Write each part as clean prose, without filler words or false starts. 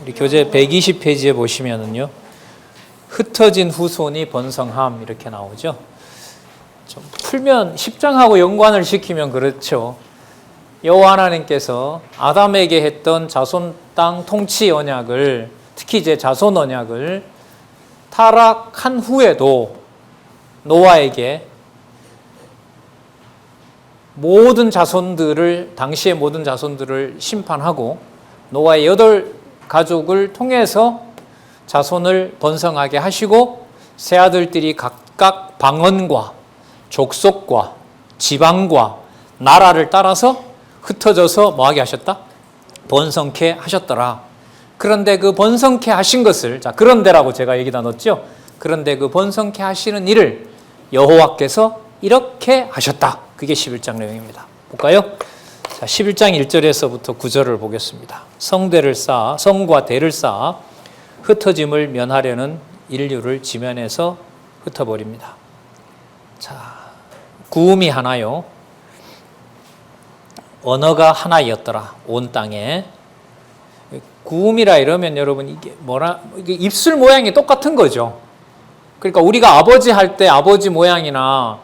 우리 교재 120페이지에 보시면은요, 흩어진 후손이 번성함 이렇게 나오죠. 좀 풀면 10장하고 연관을 시키면 그렇죠. 여호와 하나님께서 아담에게 했던 자손 땅 통치 언약을, 특히 이제 자손 언약을 타락한 후에도 노아에게 모든 자손들을, 당시의 모든 자손들을 심판하고 노아의 8가족을 통해서 자손을 번성하게 하시고 세 아들들이 각각 방언과 족속과 지방과 나라를 따라서 흩어져서 뭐하게 하셨다? 번성케 하셨더라. 그런데 그 번성케 하신 것을, 자, 그런데라고 제가 여기다 넣었죠. 그런데 그 번성케 하시는 일을 여호와께서 이렇게 하셨다. 그게 11장 내용입니다. 볼까요? 자, 11장 1절에서부터 9절을 보겠습니다. 성과 대를 쌓아 흩어짐을 면하려는 인류를 지면에서 흩어버립니다. 자, 구음이 하나요. 언어가 하나이었더라. 온 땅에. 구음이라 이러면 여러분 이게 이게 입술 모양이 똑같은 거죠. 그러니까 우리가 아버지 할 때 아버지 모양이나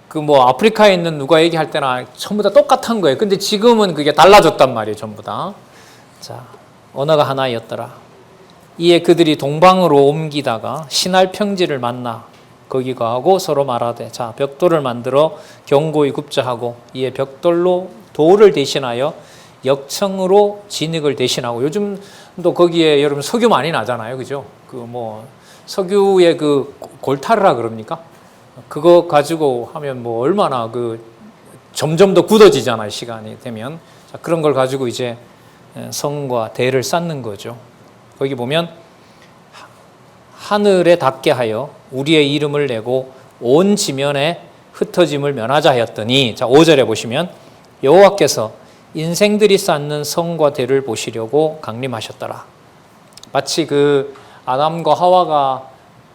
그 아프리카에 있는 누가 얘기할 때나 전부 다 똑같은 거예요. 근데 지금은 그게 달라졌단 말이에요. 전부 다. 자, 언어가 하나이었더라. 이에 그들이 동방으로 옮기다가 신할 평지를 만나 거기 거하고 서로 말하되, 자, 벽돌을 만들어 견고히 굽자 하고, 이에 벽돌로 돌을 대신하여 역청으로 진흙을 대신하고, 요즘도 거기에 여러분 석유 많이 나잖아요. 그죠? 석유의 그 골타르라 그럽니까? 그거 가지고 하면 얼마나 점점 더 굳어지잖아요. 시간이 되면. 자, 그런 걸 가지고 이제 성과 대를 쌓는 거죠. 거기 보면 하늘에 닿게 하여 우리의 이름을 내고 온 지면에 흩어짐을 면하자 하였더니, 자, 5절에 보시면 여호와께서 인생들이 쌓는 성과 대를 보시려고 강림하셨더라. 마치 그 아담과 하와가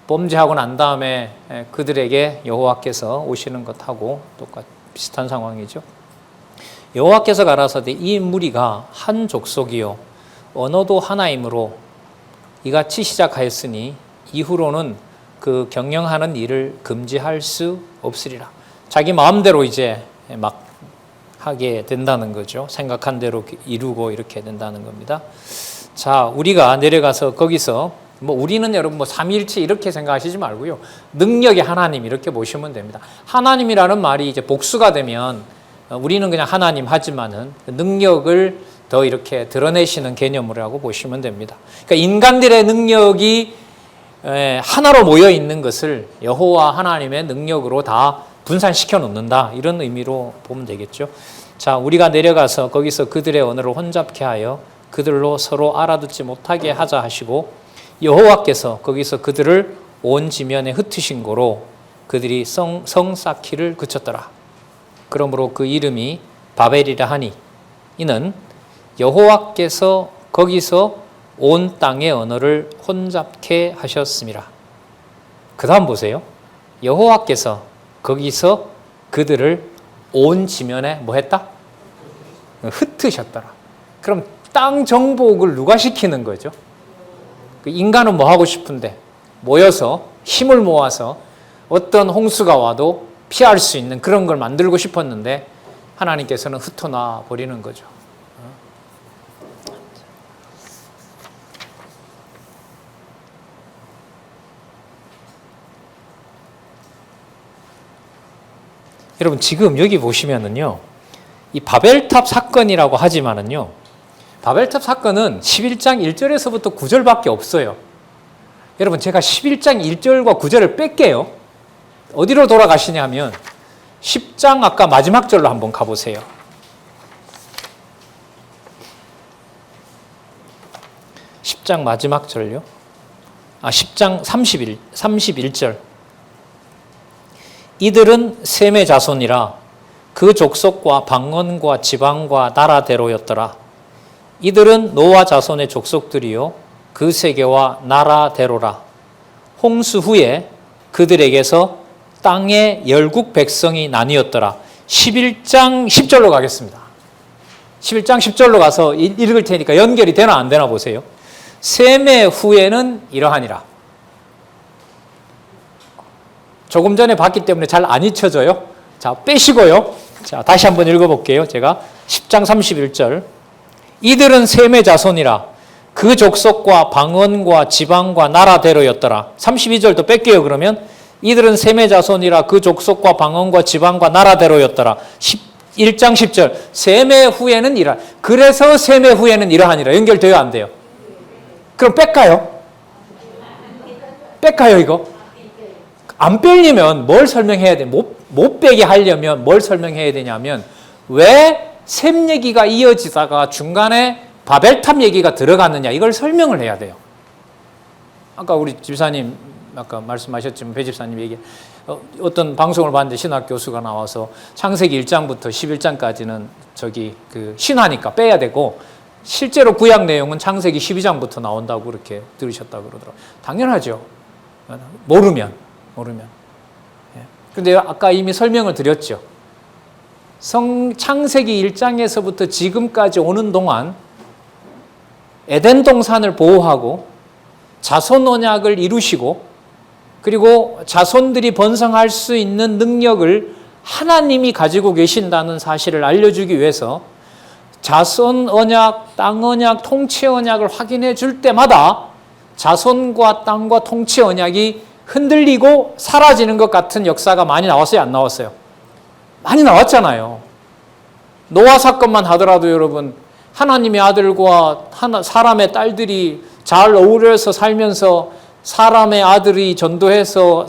범죄하고 난 다음에 그들에게 여호와께서 오시는 것하고 비슷한 상황이죠. 여호와께서 가라사대 이 무리가 한 족속이요 언어도 하나이므로 이같이 시작하였으니 이후로는 그 경영하는 일을 금지할 수 없으리라. 자기 마음대로 이제 막 하게 된다는 거죠. 생각한 대로 이루고 이렇게 된다는 겁니다. 자, 우리가 내려가서 거기서 우리는 여러분 삼위일체 이렇게 생각하시지 말고요. 능력의 하나님 이렇게 보시면 됩니다. 하나님이라는 말이 이제 복수가 되면 우리는 그냥 하나님 하지만은 능력을 더 이렇게 드러내시는 개념이라고 보시면 됩니다. 그러니까 인간들의 능력이 하나로 모여 있는 것을 여호와 하나님의 능력으로 다 분산시켜 놓는다. 이런 의미로 보면 되겠죠. 자, 우리가 내려가서 거기서 그들의 언어를 혼잡케 하여 그들로 서로 알아듣지 못하게 하자 하시고, 여호와께서 거기서 그들을 온 지면에 흩으신 고로 그들이 성 쌓기를 그쳤더라. 그러므로 그 이름이 바벨이라 하니 이는 여호와께서 거기서 온 땅의 언어를 혼잡케 하셨습니다. 그 다음 보세요. 여호와께서 거기서 그들을 온 지면에 뭐 했다? 흩으셨더라. 그럼 땅 정복을 누가 시키는 거죠? 인간은 뭐 하고 싶은데 모여서 힘을 모아서 어떤 홍수가 와도 피할 수 있는 그런 걸 만들고 싶었는데 하나님께서는 흩어놔 버리는 거죠. 여러분 지금 여기 보시면은요, 이 바벨탑 사건이라고 하지만은요, 바벨탑 사건은 11장 1절에서부터 9절밖에 없어요. 여러분 제가 11장 1절과 9절을 뺄게요. 어디로 돌아가시냐면 10장 아까 마지막 절로 한번 가보세요. 10장 마지막 절요. 10장 31절. 이들은 셈의 자손이라 그 족속과 방언과 지방과 나라대로였더라. 이들은 노아 자손의 족속들이요 그 세계와 나라대로라. 홍수 후에 그들에게서 땅의 열국 백성이 나뉘었더라. 11장 10절로 가겠습니다. 11장 10절로 가서 읽을 테니까 연결이 되나 안 되나 보세요. 셈의 후에는 이러하니라. 조금 전에 봤기 때문에 잘 안 잊혀져요. 자, 빼시고요. 자, 다시 한번 읽어볼게요. 제가 10장 31절. 이들은 셈의 자손이라 그 족속과 방언과 지방과 나라대로였더라. 32절도 뺄게요. 그러면 이들은 셈의 자손이라 그 족속과 방언과 지방과 나라대로였더라. 1장 10절. 셈의 후에는 이라. 그래서 셈의 후에는 이러하니라. 연결돼요, 안 돼요? 그럼 뺄까요? 뺄까요, 이거? 안 빼려면 뭘 설명해야 돼? 못 빼게 하려면 뭘 설명해야 되냐면 왜 셈 얘기가 이어지다가 중간에 바벨탑 얘기가 들어갔느냐, 이걸 설명을 해야 돼요. 아까 우리 집사님 아까 말씀하셨지만 배 집사님 얘기 어떤 방송을 봤는데 신학 교수가 나와서 창세기 1장부터 11장까지는 그 신화니까 빼야 되고 실제로 구약 내용은 창세기 12장부터 나온다고 그렇게 들으셨다고 그러더라고요. 당연하죠. 모르면. 그런데 아까 이미 설명을 드렸죠. 창세기 1장에서부터 지금까지 오는 동안 에덴 동산을 보호하고 자손 언약을 이루시고 그리고 자손들이 번성할 수 있는 능력을 하나님이 가지고 계신다는 사실을 알려주기 위해서 자손 언약, 땅 언약, 통치 언약을 확인해 줄 때마다 자손과 땅과 통치 언약이 흔들리고 사라지는 것 같은 역사가 많이 나왔어요, 안 나왔어요? 많이 나왔잖아요. 노아 사건만 하더라도 여러분, 하나님의 아들과 사람의 딸들이 잘 어울려서 살면서 사람의 아들이 전도해서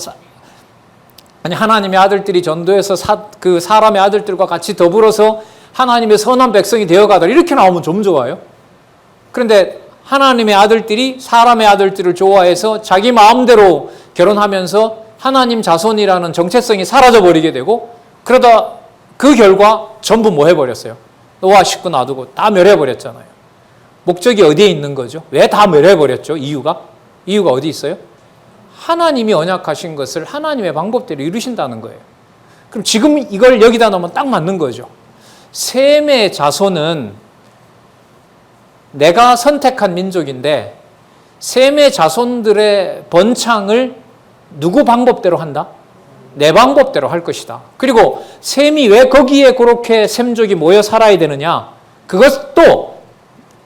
하나님의 아들들이 전도해서 그 사람의 아들들과 같이 더불어서 하나님의 선한 백성이 되어가더라, 이렇게 나오면 좀 좋아요. 그런데 하나님의 아들들이 사람의 아들들을 좋아해서 자기 마음대로 결혼하면서 하나님 자손이라는 정체성이 사라져버리게 되고 그러다 그 결과 전부 뭐 해버렸어요? 노아 식구 놔두고 다 멸해버렸잖아요. 목적이 어디에 있는 거죠? 왜 다 멸해버렸죠? 이유가 어디 있어요? 하나님이 언약하신 것을 하나님의 방법대로 이루신다는 거예요. 그럼 지금 이걸 여기다 넣으면 딱 맞는 거죠. 셈의 자손은 내가 선택한 민족인데 셈의 자손들의 번창을 누구 방법대로 한다? 내 방법대로 할 것이다. 그리고 셈이 왜 거기에 그렇게 셈족이 모여 살아야 되느냐? 그것도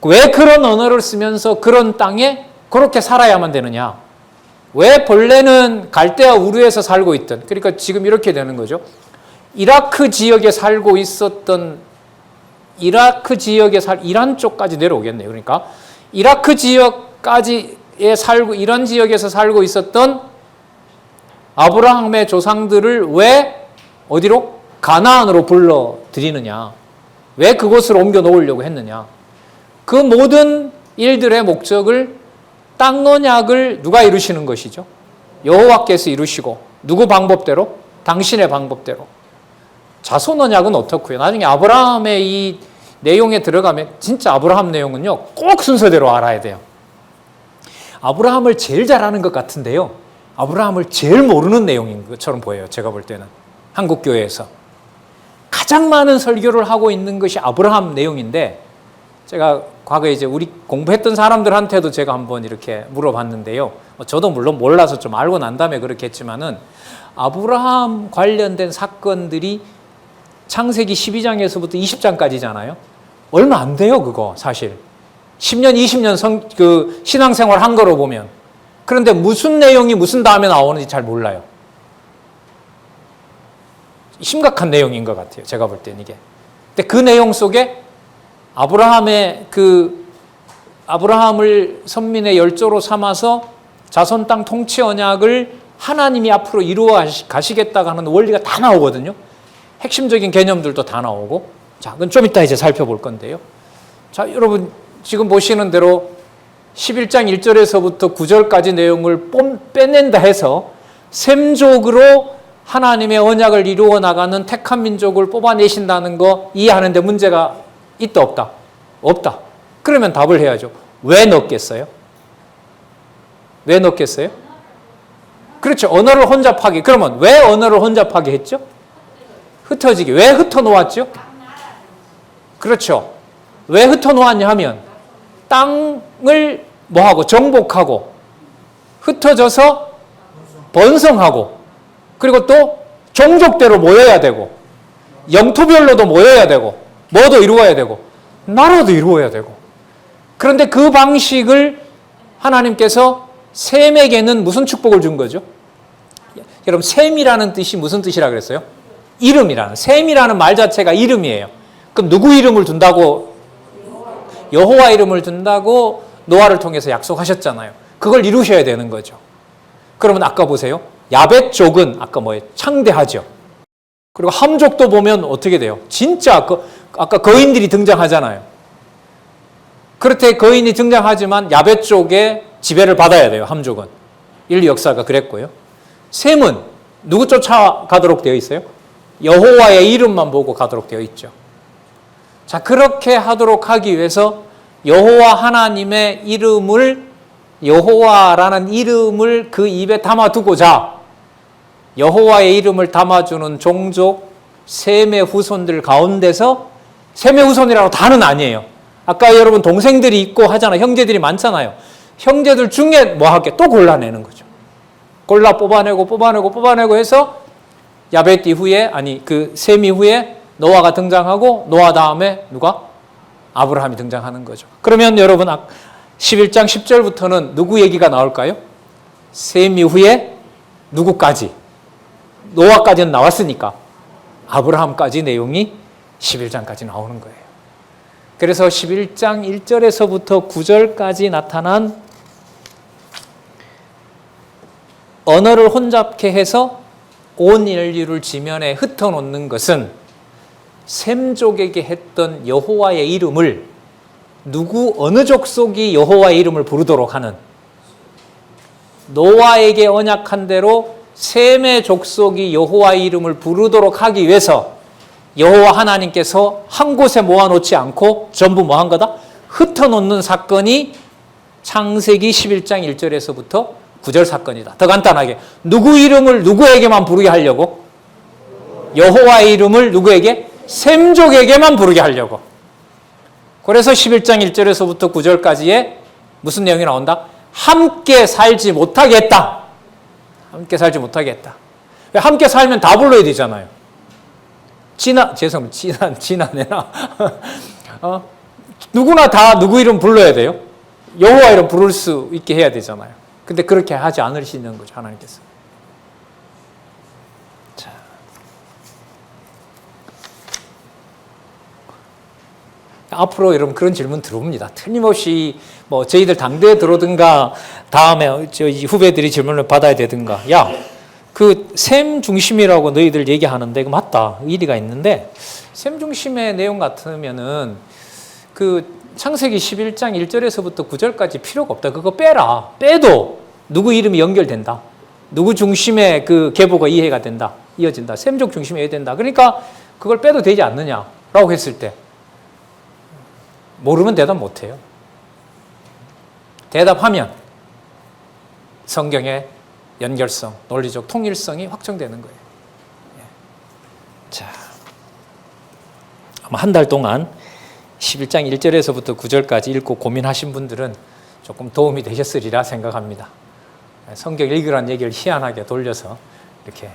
왜 그런 언어를 쓰면서 그런 땅에 그렇게 살아야만 되느냐? 왜 본래는 갈대아 우르에서 살고 있던, 그러니까 지금 이렇게 되는 거죠. 이라크 지역에 살고 있었던 이란 쪽까지 내려오겠네요. 그러니까 이라크 지역까지에 살고 이란 지역에서 살고 있었던 아브라함의 조상들을 왜 어디로? 가나안으로 불러들이느냐? 왜 그곳으로 옮겨 놓으려고 했느냐? 그 모든 일들의 목적을 땅 언약을 누가 이루시는 것이죠? 여호와께서 이루시고 누구 방법대로? 당신의 방법대로. 자손 언약은 어떻고요? 나중에 아브라함의 이 내용에 들어가면 진짜 아브라함 내용은요 꼭 순서대로 알아야 돼요. 아브라함을 제일 잘 아는 것 같은데요, 아브라함을 제일 모르는 내용인 것처럼 보여요. 제가 볼 때는 한국교회에서 가장 많은 설교를 하고 있는 것이 아브라함 내용인데, 제가 과거에 이제 우리 공부했던 사람들한테도 제가 한번 이렇게 물어봤는데요. 저도 물론 몰라서 좀 알고 난 다음에 그렇게 했지만은 아브라함 관련된 사건들이 창세기 12장에서부터 20장까지잖아요. 얼마 안 돼요, 그거 사실. 10년, 20년 신앙생활 한 거로 보면. 그런데 무슨 내용이 무슨 다음에 나오는지 잘 몰라요. 심각한 내용인 것 같아요, 제가 볼 때는 이게. 근데 그 내용 속에 아브라함을 선민의 열조로 삼아서 자손 땅 통치 언약을 하나님이 앞으로 이루어 가시겠다고 하는 원리가 다 나오거든요. 핵심적인 개념들도 다 나오고. 자, 그건 좀 이따 이제 살펴볼 건데요. 자, 여러분 지금 보시는 대로 11장 1절에서부터 9절까지 내용을 빼낸다 해서 셈족으로 하나님의 언약을 이루어 나가는 택한 민족을 뽑아내신다는 거 이해하는데 문제가 있다 없다? 없다. 그러면 답을 해야죠. 왜 넣겠어요? 왜 넣겠어요? 그렇죠. 언어를 혼잡하게. 그러면 왜 언어를 혼잡하게 했죠? 흩어지게. 왜 흩어 놓았죠? 그렇죠. 왜 흩어 놓았냐 하면 땅을 뭐하고 정복하고 흩어져서 번성하고 그리고 또 종족대로 모여야 되고 영토별로도 모여야 되고 뭐도 이루어야 되고 나라도 이루어야 되고 그런데 그 방식을 하나님께서 셈에게는 무슨 축복을 준 거죠? 여러분 셈이라는 뜻이 무슨 뜻이라 그랬어요? 이름이라는 셈이라는 말 자체가 이름이에요. 그럼 누구 이름을 둔다고? 여호와 이름을 둔다고 노아를 통해서 약속하셨잖아요. 그걸 이루셔야 되는 거죠. 그러면 아까 보세요. 야벳족은 아까 뭐예요? 창대하죠. 그리고 함족도 보면 어떻게 돼요? 진짜 아까 거인들이 등장하잖아요. 그렇게 거인이 등장하지만 야벳족의 지배를 받아야 돼요. 함족은. 인류 역사가 그랬고요. 셈은 누구 쫓아가도록 되어 있어요? 여호와의 이름만 보고 가도록 되어 있죠. 자, 그렇게 하도록 하기 위해서 여호와 하나님의 이름을 여호와라는 이름을 그 입에 담아두고자 여호와의 이름을 담아주는 종족 셈의 후손들 가운데서 셈의 후손이라고 다는 아니에요. 아까 여러분 동생들이 있고 하잖아요. 형제들이 많잖아요. 형제들 중에 뭐 할게 또 골라내는 거죠. 골라 뽑아내고 해서 야벳 이후에 그 셈 이후에 노아가 등장하고 노아 다음에 누가? 아브라함이 등장하는 거죠. 그러면 여러분 11장 10절부터는 누구 얘기가 나올까요? 셈 이후에 누구까지? 노아까지는 나왔으니까 아브라함까지 내용이 11장까지 나오는 거예요. 그래서 11장 1절에서부터 9절까지 나타난 언어를 혼잡케 해서 온 인류를 지면에 흩어놓는 것은 셈족에게 했던 여호와의 이름을 어느 족속이 여호와의 이름을 부르도록 하는 노아에게 언약한 대로 셈의 족속이 여호와의 이름을 부르도록 하기 위해서 여호와 하나님께서 한 곳에 모아놓지 않고 전부 뭐한 거다? 흩어놓는 사건이 창세기 11장 1절에서부터 9절 사건이다. 더 간단하게 누구 이름을 누구에게만 부르게 하려고? 여호와의 이름을 누구에게? 셈족에게만 부르게 하려고. 그래서 11장 1절에서부터 9절까지의 무슨 내용이 나온다? 함께 살지 못하게 했다. 함께 살지 못하게 했다. 함께 살면 다 불러야 되잖아요. 지나내나. 누구나 다 누구 이름 불러야 돼요. 여호와 이름 부를 수 있게 해야 되잖아요. 근데 그렇게 하지 않으시는 거죠, 하나님께서. 자. 앞으로 여러분 그런 질문 들어옵니다. 틀림없이 뭐 저희들 당대에 들어오든가 다음에 저희 후배들이 질문을 받아야 되든가. 야, 그 셈 중심이라고 너희들 얘기하는데 그 맞다. 일리가 있는데 셈 중심의 내용 같으면은 그 창세기 11장 1절에서부터 9절까지 필요가 없다. 그거 빼라. 빼도 누구 이름이 연결된다. 누구 중심의 그 계보가 이해가 된다. 이어진다. 셈족 중심이 이해된다. 그러니까 그걸 빼도 되지 않느냐라고 했을 때 모르면 대답 못해요. 대답하면 성경의 연결성, 논리적 통일성이 확정되는 거예요. 자, 아마 한 달 동안 11장 1절에서부터 9절까지 읽고 고민하신 분들은 조금 도움이 되셨으리라 생각합니다. 성경 읽으라는 얘기를 희한하게 돌려서 이렇게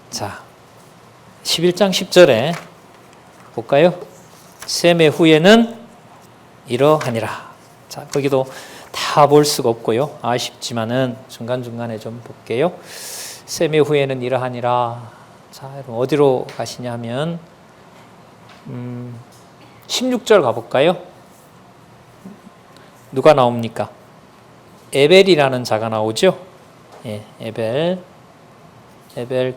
자, 11장 10절에 볼까요? 셈의 후에는 이러하니라. 자, 거기도 다 볼 수가 없고요. 아쉽지만은 중간중간에 좀 볼게요. 셈의 후에는 이러하니라. 자, 여러분 어디로 가시냐면 16절 가볼까요? 누가 나옵니까? 에벨이라는 자가 나오죠? 예, 에벨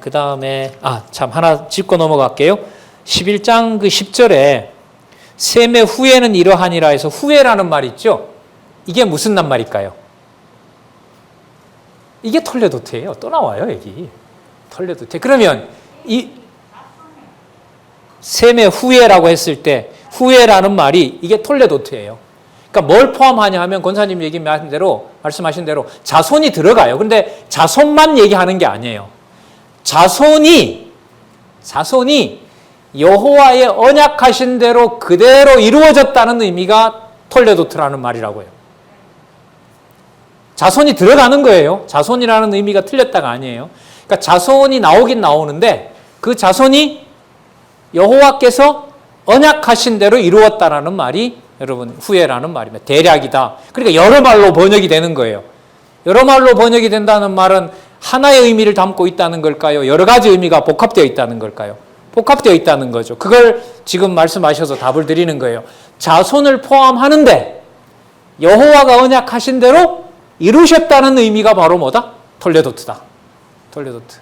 그 다음에 참 하나 짚고 넘어갈게요. 11장 그 10절에 셈의 후에는 이러하니라 해서 후에라는 말 있죠? 이게 무슨 낱말일까요? 이게 털레도트예요. 또 나와요, 여기. 털레도트. 그러면 이 셈의 후에라고 했을 때 후에라는 말이 이게 톨레도트예요. 그러니까 뭘 포함하냐 하면 권사님 말씀하신 대로 자손이 들어가요. 근데 자손만 얘기하는 게 아니에요. 자손이 여호와의 언약하신 대로 그대로 이루어졌다는 의미가 톨레도트라는 말이라고요. 자손이 들어가는 거예요. 자손이라는 의미가 틀렸다가 아니에요. 그러니까 자손이 나오긴 나오는데 그 자손이 여호와께서 언약하신 대로 이루었다라는 말이 여러분 후예라는 말입니다. 대략이다. 그러니까 여러 말로 번역이 되는 거예요. 여러 말로 번역이 된다는 말은 하나의 의미를 담고 있다는 걸까요? 여러 가지 의미가 복합되어 있다는 걸까요? 복합되어 있다는 거죠. 그걸 지금 말씀하셔서 답을 드리는 거예요. 자손을 포함하는데 여호와가 언약하신 대로 이루셨다는 의미가 바로 뭐다? 톨레도트다. 톨레도트.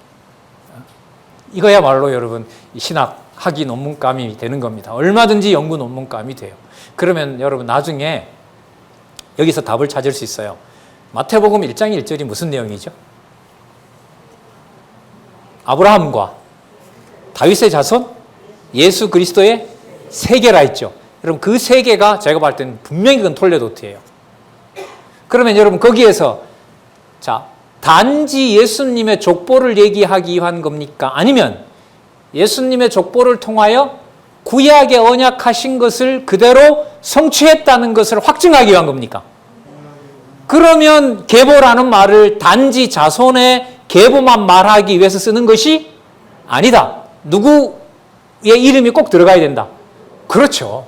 이거야말로 여러분 신학 학위 논문감이 되는 겁니다. 얼마든지 연구 논문감이 돼요. 그러면 여러분 나중에 여기서 답을 찾을 수 있어요. 마태복음 1장 1절이 무슨 내용이죠? 아브라함과 다윗의 자손, 예수 그리스도의 세계라 했죠. 여러분 그 세계가 제가 봤을 때는 분명히 그건 톨레도트예요. 그러면 여러분 거기에서 자 단지 예수님의 족보를 얘기하기 위한 겁니까? 아니면 예수님의 족보를 통하여 구약에 언약하신 것을 그대로 성취했다는 것을 확증하기 위한 겁니까? 그러면 계보라는 말을 단지 자손의 계보만 말하기 위해서 쓰는 것이 아니다. 누구의 이름이 꼭 들어가야 된다. 그렇죠.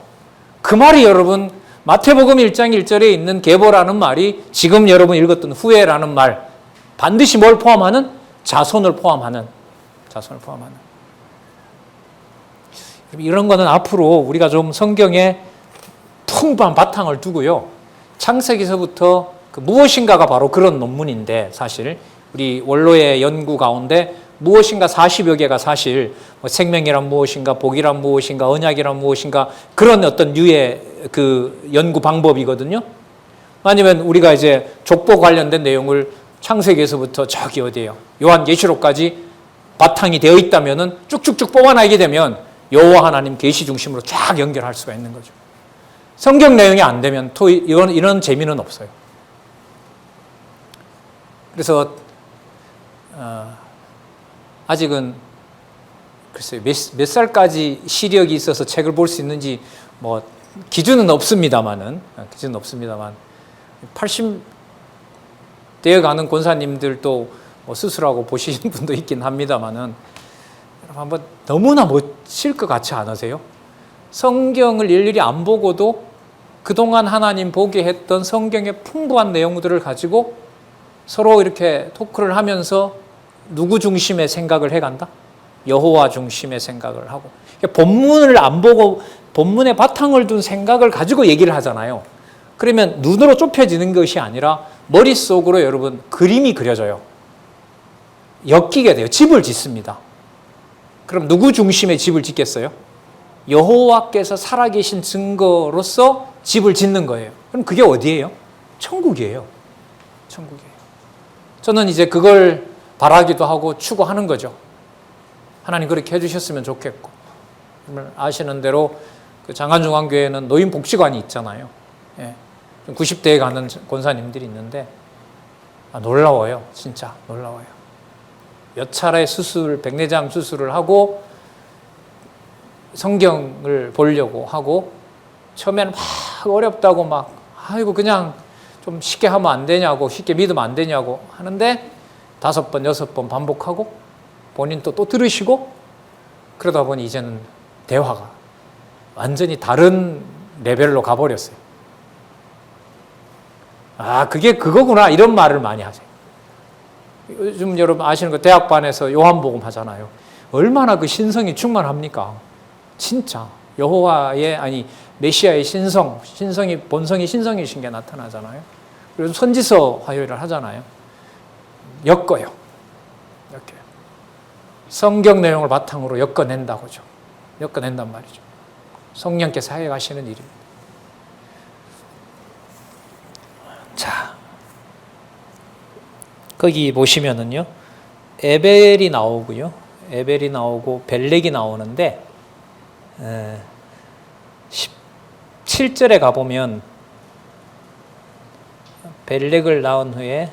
그 말이 여러분 마태복음 1장 1절에 있는 계보라는 말이 지금 여러분 읽었던 후예라는 말 반드시 뭘 포함하는? 자손을 포함하는. 이런 거는 앞으로 우리가 좀 성경에 풍부한 바탕을 두고요. 창세기서부터 그 무엇인가가 바로 그런 논문인데 사실 우리 원로의 연구 가운데 무엇인가 40여 개가 사실 생명이란 무엇인가, 복이란 무엇인가, 언약이란 무엇인가 그런 어떤 류의 그 연구 방법이거든요. 아니면 우리가 이제 족보 관련된 내용을 창세기에서부터 저기 어디예요? 요한계시록까지 바탕이 되어 있다면은 쭉쭉쭉 뽑아내게 되면 여호와 하나님 계시 중심으로 쫙 연결할 수가 있는 거죠. 성경 내용이 안 되면 또 이런 재미는 없어요. 그래서 아직은 글쎄요 몇 살까지 시력이 있어서 책을 볼 수 있는지 뭐 기준은 없습니다만 80 되어가는 권사님들도 뭐 스스로하고 보시는 분도 있긴 합니다만은 한번 너무나 멋질 것 같지 않으세요? 성경을 일일이 안 보고도 그동안 하나님 보게 했던 성경의 풍부한 내용들을 가지고 서로 이렇게 토크를 하면서 누구 중심의 생각을 해간다? 여호와 중심의 생각을 하고 본문을 안 보고 본문의 바탕을 둔 생각을 가지고 얘기를 하잖아요. 그러면 눈으로 좁혀지는 것이 아니라 머릿속으로 여러분 그림이 그려져요. 엮이게 돼요. 집을 짓습니다. 그럼 누구 중심의 집을 짓겠어요? 여호와께서 살아계신 증거로서 집을 짓는 거예요. 그럼 그게 어디예요? 천국이에요. 천국이에요. 저는 이제 그걸 바라기도 하고 추구하는 거죠. 하나님 그렇게 해주셨으면 좋겠고. 아시는 대로 그 장안중앙교회는 노인복지관이 있잖아요. 예. 90대에 가는 권사님들이 있는데 놀라워요. 진짜 놀라워요. 몇 차례 수술, 백내장 수술을 하고 성경을 보려고 하고 처음에는 막 어렵다고 막 아이고 그냥 좀 쉽게 하면 안 되냐고 쉽게 믿으면 안 되냐고 하는데 5번, 6번 반복하고 본인 또 들으시고 그러다 보니 이제는 대화가 완전히 다른 레벨로 가버렸어요. 아, 그게 그거구나 이런 말을 많이 하세요. 요즘 여러분 아시는 거 대학반에서 요한복음 하잖아요. 얼마나 그 신성이 충만합니까? 진짜 여호와의 아니 메시아의 신성이 본성이 신성이신 게 나타나잖아요. 그래서 선지서 화요일을 하잖아요. 엮어요. 성경 내용을 바탕으로 엮어낸다고죠. 엮어낸단 말이죠. 성령께서 하여가시는 일입니다. 자, 거기 보시면은요, 에벨이 나오고요, 에벨이 나오고 벨렉이 나오는데 17절에 가보면 벨렉을 낳은 후에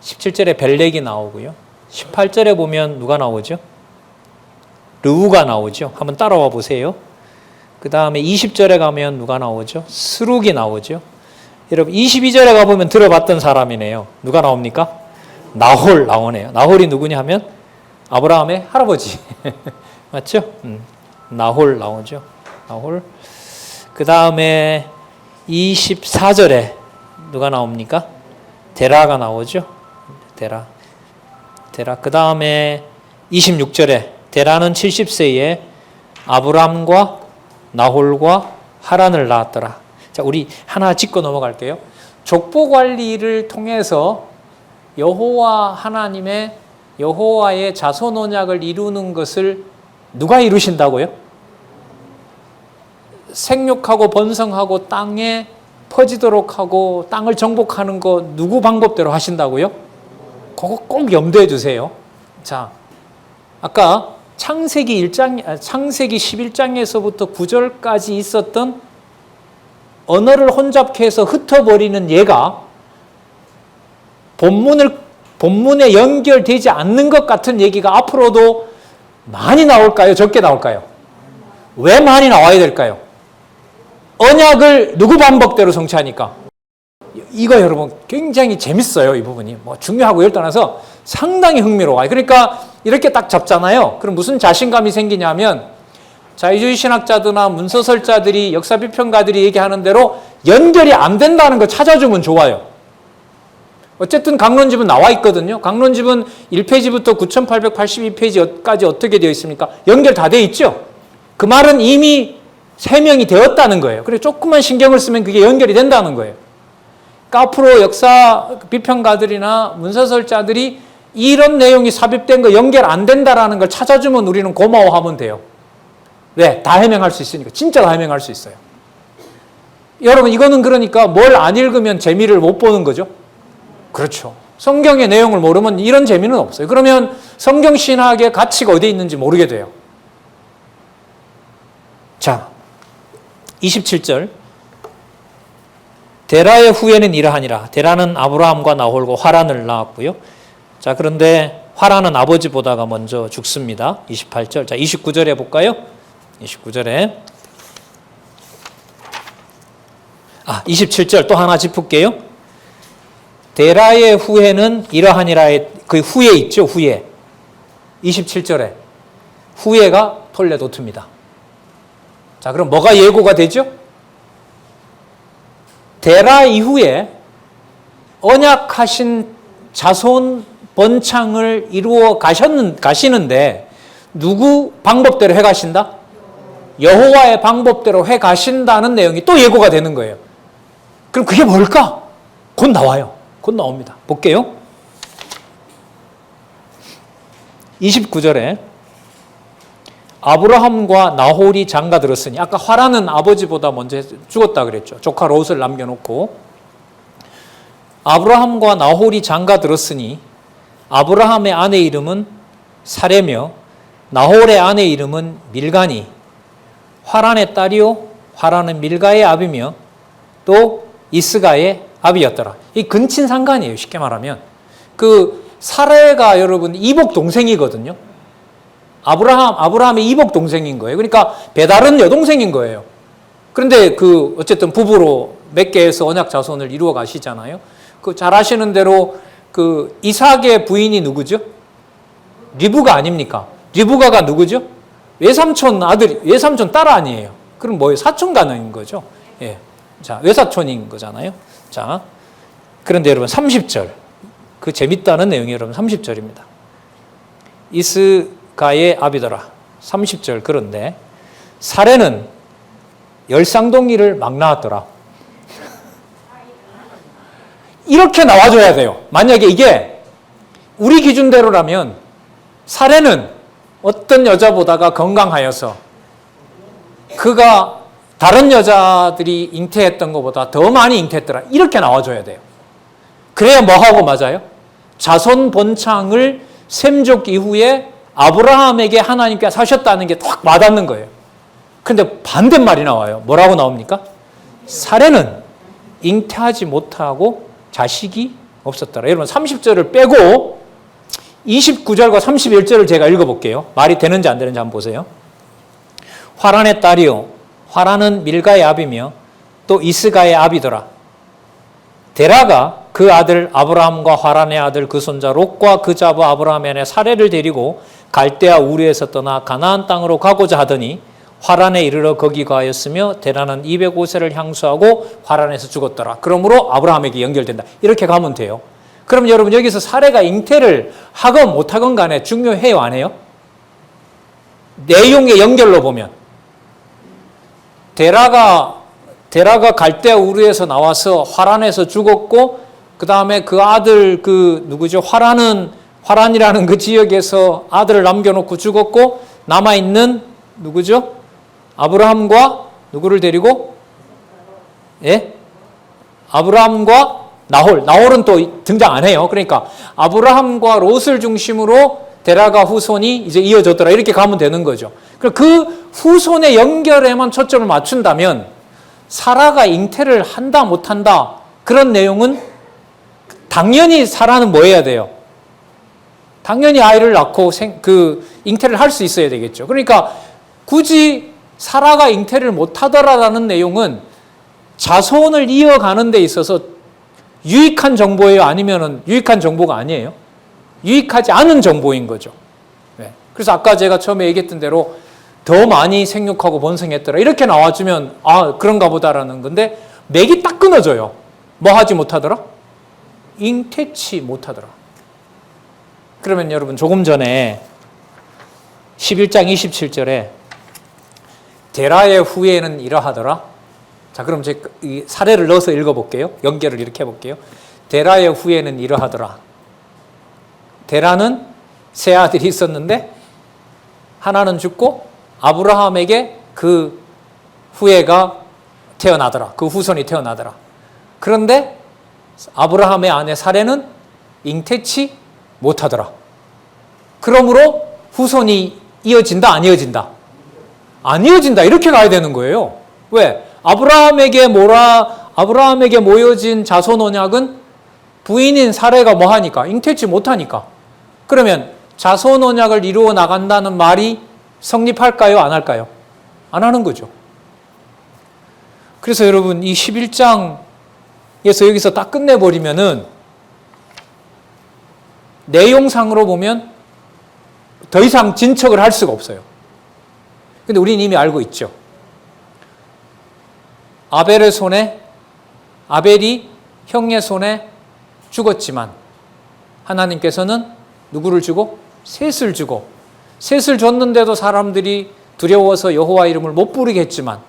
17절에 벨렉이 나오고요. 18절에 보면 누가 나오죠? 르우가 나오죠. 한번 따라와 보세요. 그 다음에 20절에 가면 누가 나오죠? 스룩이 나오죠. 여러분 22절에 가보면 들어봤던 사람이네요. 누가 나옵니까? 나홀 나오네요. 나홀이 누구냐 하면 아브라함의 할아버지. 맞죠? 나홀 나오죠. 나홀. 그 다음에 24절에 누가 나옵니까? 데라가 나오죠. 데라. 그 다음에 26절에 데라는 70세에 아브람과 나홀과 하란을 낳았더라. 자, 우리 하나 짚고 넘어갈게요. 족보 관리를 통해서 여호와의 자손 언약을 이루는 것을 누가 이루신다고요? 생육하고 번성하고 땅에 퍼지도록 하고 땅을 정복하는 거 누구 방법대로 하신다고요? 그거 꼭 염두해 주세요. 자, 아까 창세기 11장에서부터 9절까지 있었던 언어를 혼잡케 해서 흩어버리는 얘가 본문에 연결되지 않는 것 같은 얘기가 앞으로도 많이 나올까요? 적게 나올까요? 왜 많이 나와야 될까요? 언약을 누구 방법대로 성취하니까? 이거 여러분 굉장히 재밌어요. 이 부분이 뭐 중요하고 이를 떠나서 상당히 흥미로워요. 그러니까 이렇게 딱 잡잖아요. 그럼 무슨 자신감이 생기냐면 자유주의 신학자들이나 문서설자들이 역사 비평가들이 얘기하는 대로 연결이 안 된다는 거 찾아주면 좋아요. 어쨌든 강론집은 나와 있거든요. 강론집은 1페이지부터 9882페이지까지 어떻게 되어 있습니까? 연결 다 되어 있죠. 그 말은 이미 세명이 되었다는 거예요. 그래서 조금만 신경을 쓰면 그게 연결이 된다는 거예요. 그러니까 앞으로 역사 비평가들이나 문서설자들이 이런 내용이 삽입된 거 연결 안 된다라는 걸 찾아주면 우리는 고마워하면 돼요. 왜? 다 해명할 수 있으니까. 진짜 다 해명할 수 있어요. 여러분 이거는 그러니까 뭘 안 읽으면 재미를 못 보는 거죠. 그렇죠. 성경의 내용을 모르면 이런 재미는 없어요. 그러면 성경 신학의 가치가 어디에 있는지 모르게 돼요. 자, 27절. 데라의 후예는 이러하니라. 데라는 아브라함과 나홀과 하란을 낳았고요. 자, 그런데 하란은 아버지보다가 먼저 죽습니다. 28절. 자, 29절에 볼까요? 29절에. 27절 또 하나 짚을게요. 데라의 후예는 이러하니라의 그 후예 있죠, 후예. 27절에. 후예가 톨레도트입니다. 자, 그럼 뭐가 예고가 되죠? 데라 이후에 언약하신 자손 번창을 이루어 가시는데 누구 방법대로 해 가신다? 여호와의 방법대로 해 가신다는 내용이 또 예고가 되는 거예요. 그럼 그게 뭘까? 곧 나와요. 곧 나옵니다. 볼게요. 29절에 아브라함과 나홀이 장가들었으니 아까 하란은 아버지보다 먼저 죽었다 그랬죠. 조카 롯을 남겨놓고 아브라함과 나홀이 장가들었으니 아브라함의 아내 이름은 사레며 나홀의 아내 이름은 밀가니 하란의 딸이요 하란은 밀가의 아비며 또 이스가의 아비였더라. 이 근친 상간이에요. 쉽게 말하면 그 사레가 여러분 이복 동생이거든요. 아브라함의 이복 동생인 거예요. 그러니까 배달은 여동생인 거예요. 그런데 그 어쨌든 부부로 맺게해서 언약 자손을 이루어 가시잖아요. 그 잘 아시는 대로 그 이삭의 부인이 누구죠? 리브가 아닙니까? 리브가가 누구죠? 외삼촌 딸 아니에요. 그럼 뭐예요? 사촌 가는 거죠. 예. 자, 외사촌인 거잖아요. 자, 그런데 여러분 30절. 그 재밌다는 내용이 여러분 30절입니다. 이스가의 아비더라. 30절. 그런데 사레는 열쌍둥이를 막 낳았더라. 이렇게 나와줘야 돼요. 만약에 이게 우리 기준대로라면 사레는 어떤 여자보다가 건강하여서 그가 다른 여자들이 잉태했던 것보다 더 많이 잉태했더라. 이렇게 나와줘야 돼요. 그래야 뭐하고 맞아요? 자손 번창을 셈족 이후에 아브라함에게 하나님께서 하셨다는 게 딱 와닿는 거예요. 그런데 반대말이 나와요. 뭐라고 나옵니까? 사레는 잉태하지 못하고 자식이 없었더라. 여러분 30절을 빼고 29절과 31절을 제가 읽어볼게요. 말이 되는지 안 되는지 한번 보세요. 화란의 딸이요 화란은 밀가의 아비며 또 이스가의 아비더라. 데라가 그 아들 아브라함과 화란의 아들 그 손자 롯과 그 자부 아브라함의 아내 사레를 데리고 갈대아 우르에서 떠나 가나안 땅으로 가고자 하더니 화란에 이르러 거기 거하였으며 데라는 205세를 향수하고 화란에서 죽었더라. 그러므로 아브라함에게 연결된다. 이렇게 가면 돼요. 그럼 여러분 여기서 사레가 잉태를 하건 못하건 간에 중요해요, 안 해요? 내용의 연결로 보면 데라가 갈대아 우르에서 나와서 화란에서 죽었고 그 다음에 그 아들 누구죠? 화란이라는 그 지역에서 아들을 남겨놓고 죽었고 남아있는 누구죠? 아브라함과 누구를 데리고? 예? 아브라함과 나홀은 또 등장 안 해요. 그러니까 아브라함과 롯을 중심으로 데라가 후손이 이제 이어졌더라. 이렇게 가면 되는 거죠. 그 후손의 연결에만 초점을 맞춘다면 사라가 잉태를 한다 못한다 그런 내용은 당연히 사라는 뭐 해야 돼요? 당연히 아이를 낳고 잉태를 할 수 있어야 되겠죠. 그러니까 굳이 사라가 잉태를 못하더라라는 내용은 자손을 이어가는 데 있어서 유익한 정보예요? 아니면 유익한 정보가 아니에요? 유익하지 않은 정보인 거죠. 네. 그래서 아까 제가 처음에 얘기했던 대로 더 많이 생육하고 번성했더라 이렇게 나와주면 그런가 보다라는 건데 맥이 딱 끊어져요. 뭐 하지 못하더라? 잉태치 못하더라. 그러면 여러분 조금 전에 11장 27절에 데라의 후예는 이러하더라. 자, 그럼 제 이 사례를 넣어서 읽어볼게요. 연결을 이렇게 해볼게요. 데라의 후예는 이러하더라. 데라는 세 아들이 있었는데 하나는 죽고 아브라함에게 그 후예가 태어나더라. 그 후손이 태어나더라. 그런데 아브라함의 아내 사레는 잉태치 못하더라. 그러므로 후손이 이어진다, 안 이어진다? 안 이어진다. 이렇게 가야 되는 거예요. 왜? 아브라함에게 모여진 자손 언약은 부인인 사레가 뭐 하니까? 잉태치 못하니까. 그러면 자손 언약을 이루어 나간다는 말이 성립할까요? 안 할까요? 안 하는 거죠. 그래서 여러분 이 11장에서 여기서 딱 끝내버리면은 내용상으로 보면 더 이상 진척을 할 수가 없어요. 근데 우리는 이미 알고 있죠. 아벨이 형의 손에 죽었지만 하나님께서는 누구를 주고? 셋을 주고 셋을 줬는데도 사람들이 두려워서 여호와 이름을 못 부르게 했지만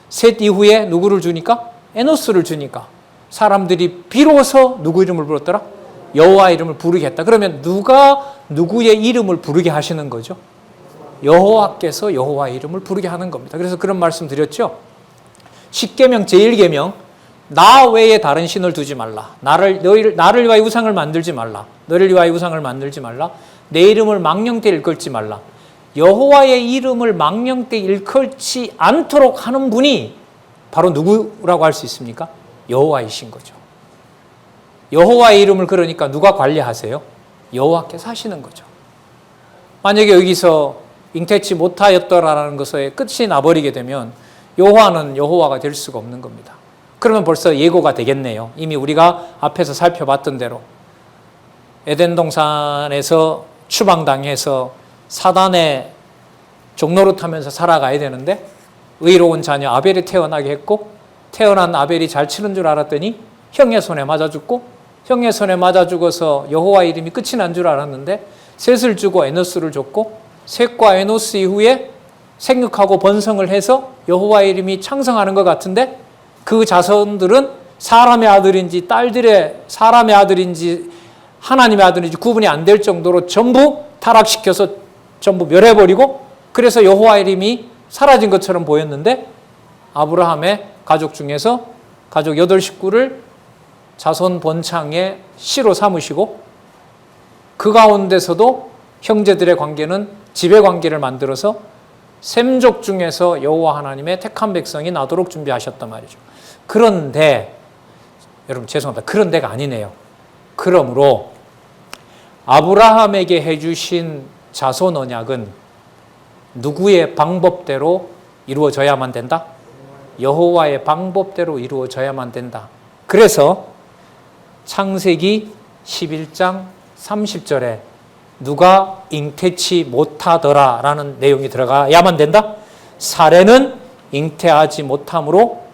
셋 이후에 누구를 주니까? 에노스를 주니까 사람들이 비로소 누구 이름을 불렀더라? 여호와 이름을 부르게 했다. 그러면 누가 누구의 이름을 부르게 하시는 거죠? 여호와께서 여호와의 이름을 부르게 하는 겁니다. 그래서 그런 말씀 드렸죠. 10계명 제1계명 나 외에 다른 신을 두지 말라. 나를 위하여 우상을 만들지 말라. 너를 위하여 우상을 만들지 말라. 내 이름을 망령되이 일컬지 말라. 여호와의 이름을 망령되이 일컬지 않도록 하는 분이 바로 누구라고 할 수 있습니까? 여호와이신 거죠. 여호와의 이름을 그러니까 누가 관리하세요? 여호와께서 하시는 거죠. 만약에 여기서 잉태치 못하였더라라는 것에 끝이 나버리게 되면 여호와는 여호와가 될 수가 없는 겁니다. 그러면 벌써 예고가 되겠네요. 이미 우리가 앞에서 살펴봤던 대로 에덴 동산에서 추방당해서 사단의 종로를 타면서 살아가야 되는데 의로운 자녀 아벨이 태어나게 했고 태어난 아벨이 잘 치는 줄 알았더니 형의 손에 맞아 죽고 형의 손에 맞아 죽어서 여호와 이름이 끝이 난 줄 알았는데 셋을 주고 에노스를 줬고 셋과 에노스 이후에 생육하고 번성을 해서 여호와 이름이 창성하는 것 같은데 그 자손들은 사람의 아들인지 사람의 아들인지 하나님의 아들인지 구분이 안 될 정도로 전부 타락시켜서 전부 멸해버리고 그래서 여호와 이름이 사라진 것처럼 보였는데 아브라함의 가족 중에서 가족 8식구를 자손 번창의 씨로 삼으시고 그 가운데서도 형제들의 관계는 지배 관계를 만들어서 셈족 중에서 여호와 하나님의 택한 백성이 나도록 준비하셨단 말이죠. 그런데 여러분 죄송합니다. 그런 데가 아니네요. 그러므로 아브라함에게 해주신 자손 언약은 누구의 방법대로 이루어져야만 된다? 여호와의 방법대로 이루어져야만 된다. 그래서 창세기 11장 30절에 누가 잉태치 못하더라 라는 내용이 들어가야만 된다? 사례는 잉태하지 못함으로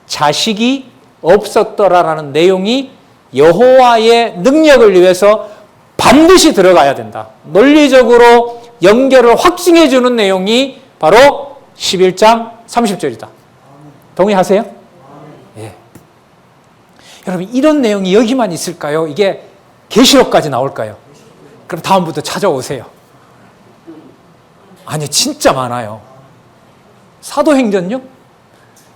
자식이 없었더라라는 내용이 여호와의 능력을 위해서 반드시 들어가야 된다. 논리적으로 연결을 확증해 주는 내용이 바로 11장 30절이다. 동의하세요? 예. 여러분 이런 내용이 여기만 있을까요? 이게 계시록까지 나올까요? 그럼 다음부터 찾아오세요. 아니 진짜 많아요. 사도행전요?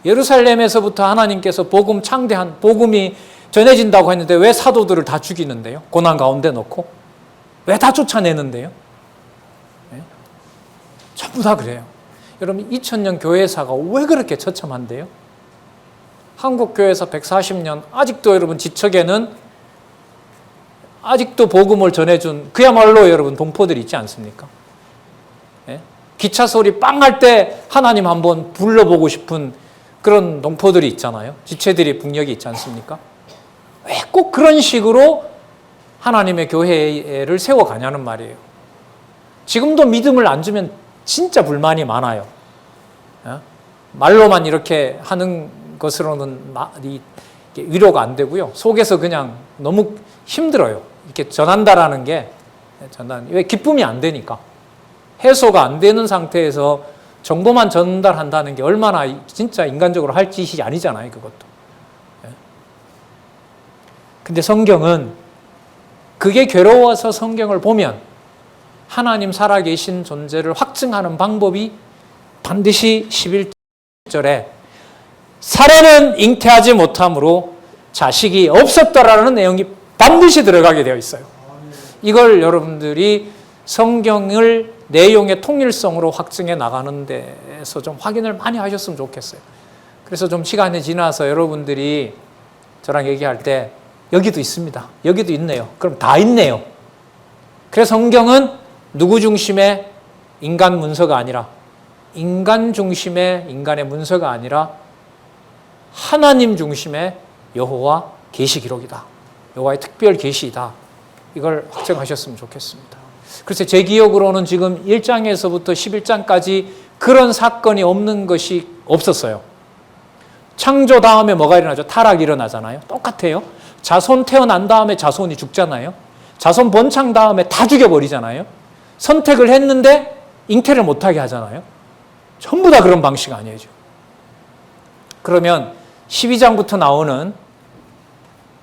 예루살렘에서부터 하나님께서 복음 창대한 복음이 전해진다고 했는데 왜 사도들을 다 죽이는데요? 고난 가운데 놓고 왜 다 쫓아내는데요? 네? 전부 다 그래요. 여러분 2000년 교회사가 왜 그렇게 처참한데요? 한국 교회사 140년 아직도 여러분 지척에는 아직도 복음을 전해준 그야말로 여러분 동포들이 있지 않습니까? 네? 기차 소리 빵 할 때 하나님 한번 불러보고 싶은 그런 동포들이 있잖아요. 지체들이 북녘이 있지 않습니까? 왜 꼭 그런 식으로 하나님의 교회를 세워가냐는 말이에요. 지금도 믿음을 안 주면 진짜 불만이 많아요. 말로만 이렇게 하는 것으로는 위로가 안 되고요. 속에서 그냥 너무 힘들어요. 이렇게 전한다라는 게 왜 기쁨이 안 되니까. 해소가 안 되는 상태에서 정보만 전달한다는 게 얼마나 진짜 인간적으로 할 짓이 아니잖아요, 그것도. 근데 성경은 그게 괴로워서 성경을 보면 하나님 살아계신 존재를 확증하는 방법이 반드시 11절에 사례는 잉태하지 못함으로 자식이 없었더라는 내용이 반드시 들어가게 되어 있어요. 이걸 여러분들이 성경을 내용의 통일성으로 확증해 나가는 데서 좀 확인을 많이 하셨으면 좋겠어요. 그래서 좀 시간이 지나서 여러분들이 저랑 얘기할 때 여기도 있습니다. 여기도 있네요. 그럼 다 있네요. 그래서 성경은 누구 중심의 인간 문서가 아니라 인간 중심의 인간의 문서가 아니라 하나님 중심의 여호와 계시 기록이다. 여호와의 특별 계시이다. 이걸 확정하셨으면 좋겠습니다. 그래서 제 기억으로는 지금 1장에서부터 11장까지 그런 사건이 없는 것이 없었어요. 창조 다음에 뭐가 일어나죠? 타락이 일어나잖아요. 똑같아요. 자손 태어난 다음에 자손이 죽잖아요. 자손 번창 다음에 다 죽여버리잖아요. 선택을 했는데 잉태를 못하게 하잖아요. 전부 다 그런 방식 아니에요. 그러면 12장부터 나오는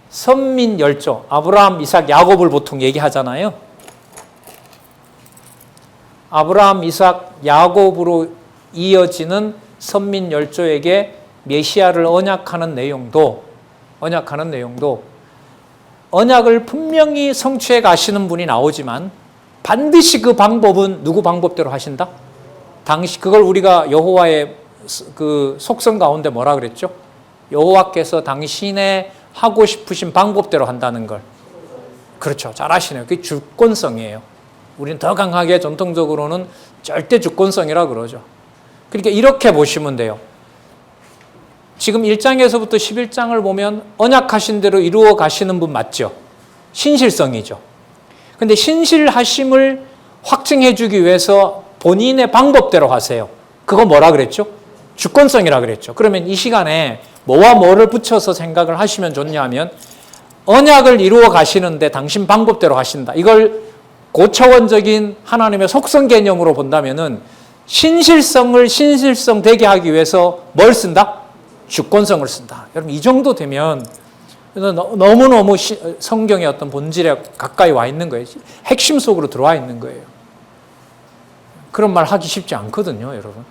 선민 열조, 아브라함, 이삭, 야곱을 보통 얘기하잖아요. 아브라함, 이삭, 야곱으로 이어지는 선민 열조에게 메시아를 언약하는 내용도 언약을 분명히 성취해 가시는 분이 나오지만 반드시 그 방법은 누구 방법대로 하신다? 그걸 우리가 여호와의 그 속성 가운데 뭐라 그랬죠? 여호와께서 당신의 하고 싶으신 방법대로 한다는 걸. 그렇죠. 잘 아시네요. 그게 주권성이에요. 우리는 더 강하게 전통적으로는 절대 주권성이라 그러죠. 그러니까 이렇게 보시면 돼요. 지금 1장에서부터 11장을 보면 언약하신 대로 이루어 가시는 분 맞죠? 신실성이죠. 근데 신실하심을 확증해 주기 위해서 본인의 방법대로 하세요. 그거 뭐라 그랬죠? 주권성이라 그랬죠. 그러면 이 시간에 뭐와 뭐를 붙여서 생각을 하시면 좋냐면 언약을 이루어 가시는데 당신 방법대로 하신다. 이걸 고차원적인 하나님의 속성 개념으로 본다면은 신실성 되게 하기 위해서 뭘 쓴다? 주권성을 쓴다. 여러분 이 정도 되면 너무너무 성경의 어떤 본질에 가까이 와 있는 거예요. 핵심 속으로 들어와 있는 거예요. 그런 말 하기 쉽지 않거든요, 여러분.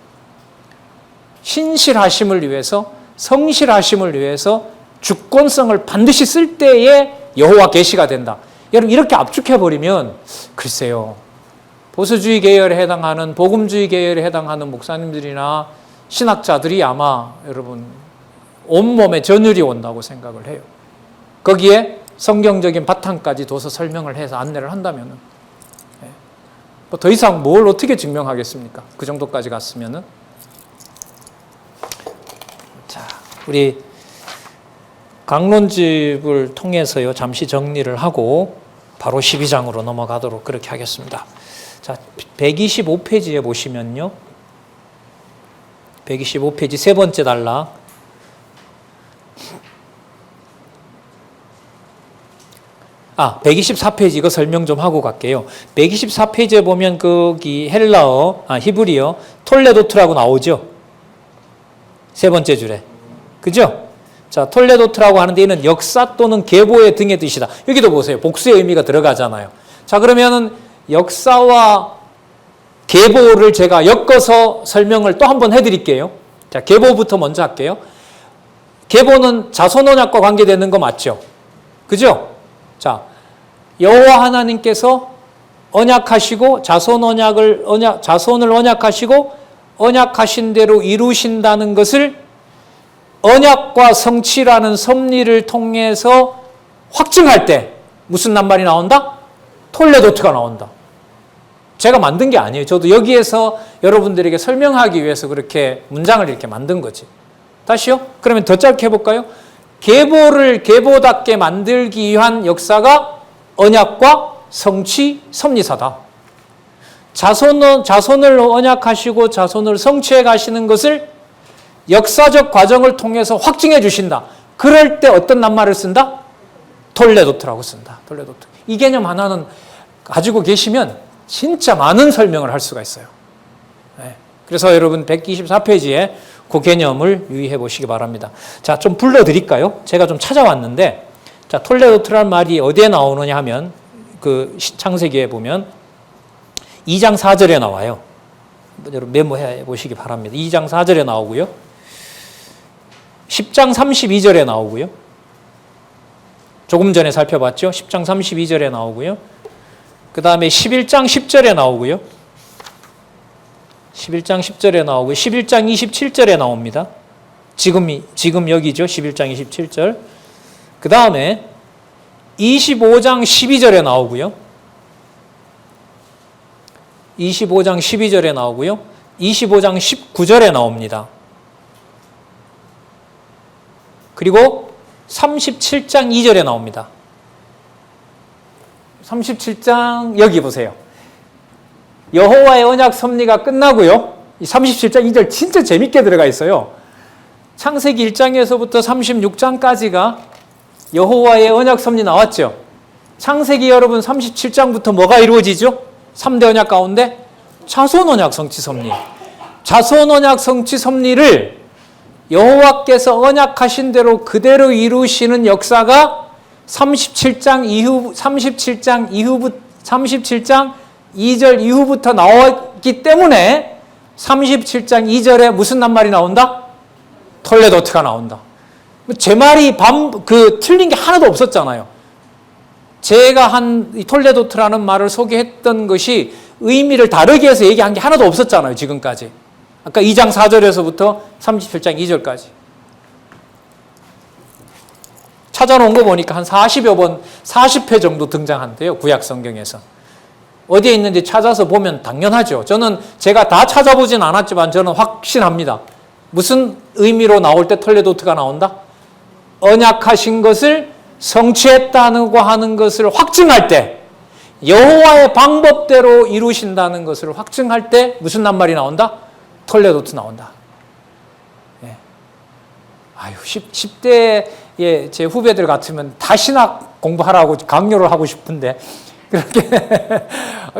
신실하심을 위해서, 성실하심을 위해서 주권성을 반드시 쓸 때에 여호와 계시가 된다. 여러분 이렇게 압축해버리면 글쎄요. 보수주의 계열에 해당하는 복음주의 계열에 해당하는 목사님들이나 신학자들이 아마 여러분 온몸에 전율이 온다고 생각을 해요. 거기에 성경적인 바탕까지 둬서 설명을 해서 안내를 한다면은 뭐 더 이상 뭘 어떻게 증명하겠습니까? 그 정도까지 갔으면은. 자, 우리 강론집을 통해서요 잠시 정리를 하고 바로 12장으로 넘어가도록 그렇게 하겠습니다. 자, 125페이지에 보시면요, 125페이지 세 번째 단락. 124페이지 이거 설명 좀 하고 갈게요. 124페이지에 보면 거기 헬라어, 히브리어 톨레도트라고 나오죠. 세 번째 줄에. 그죠? 자, 톨레도트라고 하는데 이는 역사 또는 계보의 등의 뜻이다. 여기도 보세요. 복수의 의미가 들어가잖아요. 자, 그러면은 역사와 계보를 제가 엮어서 설명을 또 한번 해드릴게요. 자, 계보부터 먼저 할게요. 계보는 자손 언약과 관계되는 거 맞죠? 그죠? 자, 여호와 하나님께서 언약하시고 자손을 언약하시고 언약하신 대로 이루신다는 것을 언약과 성취라는 섭리를 통해서 확증할 때 무슨 낱말이 나온다? 톨레도트가 나온다. 제가 만든 게 아니에요. 저도 여기에서 여러분들에게 설명하기 위해서 그렇게 문장을 이렇게 만든 거지. 다시요? 그러면 더 짧게 해볼까요? 계보를 계보답게 만들기 위한 역사가 언약과 성취, 섭리사다. 자손을 언약하시고 자손을 성취해 가시는 것을 역사적 과정을 통해서 확증해 주신다. 그럴 때 어떤 낱말을 쓴다? 톨레도트라고 쓴다. 톨레도트. 이 개념 하나는 가지고 계시면 진짜 많은 설명을 할 수가 있어요. 그래서 여러분 124페이지에 그 개념을 유의해 보시기 바랍니다. 자, 좀 불러드릴까요? 제가 좀 찾아왔는데, 자, 톨레도트라는 말이 어디에 나오느냐 하면, 그 창세기에 보면 2장 4절에 나와요. 여러분 메모해 보시기 바랍니다. 2장 4절에 나오고요. 10장 32절에 나오고요. 조금 전에 살펴봤죠? 10장 32절에 나오고요. 그 다음에 11장 10절에 나오고요. 11장 10절에 나오고 11장 27절에 나옵니다. 지금 여기죠. 11장 27절. 그 다음에 25장 12절에 나오고요. 25장 12절에 나오고요. 25장 19절에 나옵니다. 그리고 37장 2절에 나옵니다. 37장 여기 보세요. 여호와의 언약 섭리가 끝나고요. 이 37장 2절 진짜 재밌게 들어가 있어요. 창세기 1장에서부터 36장까지가 여호와의 언약 섭리 나왔죠. 창세기 여러분 37장부터 뭐가 이루어지죠? 3대 언약 가운데 자손 언약 성취 섭리. 자손 언약 성취 섭리를 여호와께서 언약하신 대로 그대로 이루시는 역사가 37장 2절 이후부터 나왔기 때문에 37장 2절에 무슨 낱말이 나온다? 톨레도트가 나온다. 제 말이 틀린 게 하나도 없었잖아요. 제가 한 이 톨레도트라는 말을 소개했던 것이 의미를 다르게 해서 얘기한 게 하나도 없었잖아요. 지금까지. 아까 2장 4절에서부터 37장 2절까지. 찾아놓은 거 보니까 한 40여 번, 40회 정도 등장한대요. 구약 성경에서. 어디에 있는지 찾아서 보면 당연하죠. 저는 제가 다 찾아보진 않았지만 저는 확신합니다. 무슨 의미로 나올 때 톨레도트가 나온다? 언약하신 것을 성취했다고 하는 것을 확증할 때, 여호와의 방법대로 이루신다는 것을 확증할 때 무슨 낱말이 나온다? 톨레도트 나온다. 예. 10대의 제 후배들 같으면 다 신학 공부하라고 강요를 하고 싶은데 그렇게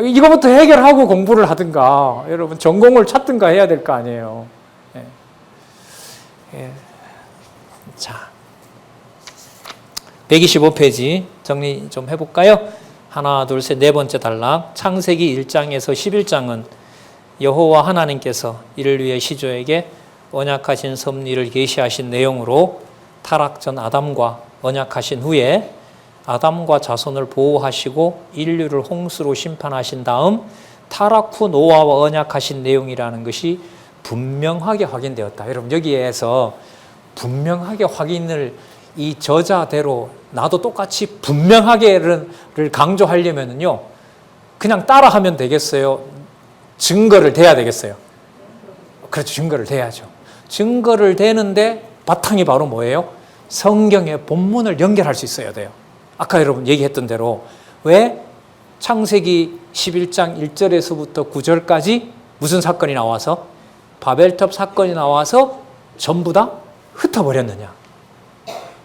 이거부터 해결하고 공부를 하든가 여러분 전공을 찾든가 해야 될 거 아니에요. 예. 예. 자, 125페이지 정리 좀 해볼까요? 하나, 둘, 셋, 네 번째 단락. 창세기 1장에서 11장은 여호와 하나님께서 이를 위해 시조에게 언약하신 섭리를 계시하신 내용으로 타락 전 아담과 언약하신 후에 아담과 자손을 보호하시고 인류를 홍수로 심판하신 다음 타락 후 노아와 언약하신 내용이라는 것이 분명하게 확인되었다. 여러분 여기에서 분명하게 확인을 이 저자대로 나도 똑같이 분명하게를 강조하려면요, 그냥 따라하면 되겠어요? 증거를 대야 되겠어요? 그렇죠. 증거를 대야죠. 증거를 대는데 바탕이 바로 뭐예요? 성경의 본문을 연결할 수 있어야 돼요. 아까 여러분 얘기했던 대로 왜 창세기 11장 1절에서부터 9절까지 무슨 사건이 나와서 바벨탑 사건이 나와서 전부 다 흩어버렸느냐?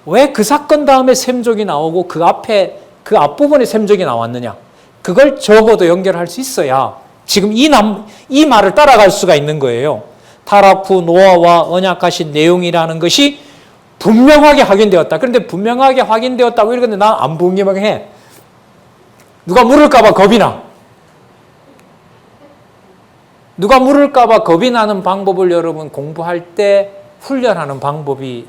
왜 그 사건 다음에 셈족이 나오고 그 앞에 그 앞부분에 셈족이 나왔느냐? 그걸 적어도 연결할 수 있어야 지금 이 말을 따라갈 수가 있는 거예요. 타락 후 노아와 언약하신 내용이라는 것이 분명하게 확인되었다. 그런데 분명하게 확인되었다고 이러는데 난 안 분명해. 누가 물을까봐 겁이 나. 누가 물을까봐 겁이 나는 방법을 여러분 공부할 때 훈련하는 방법이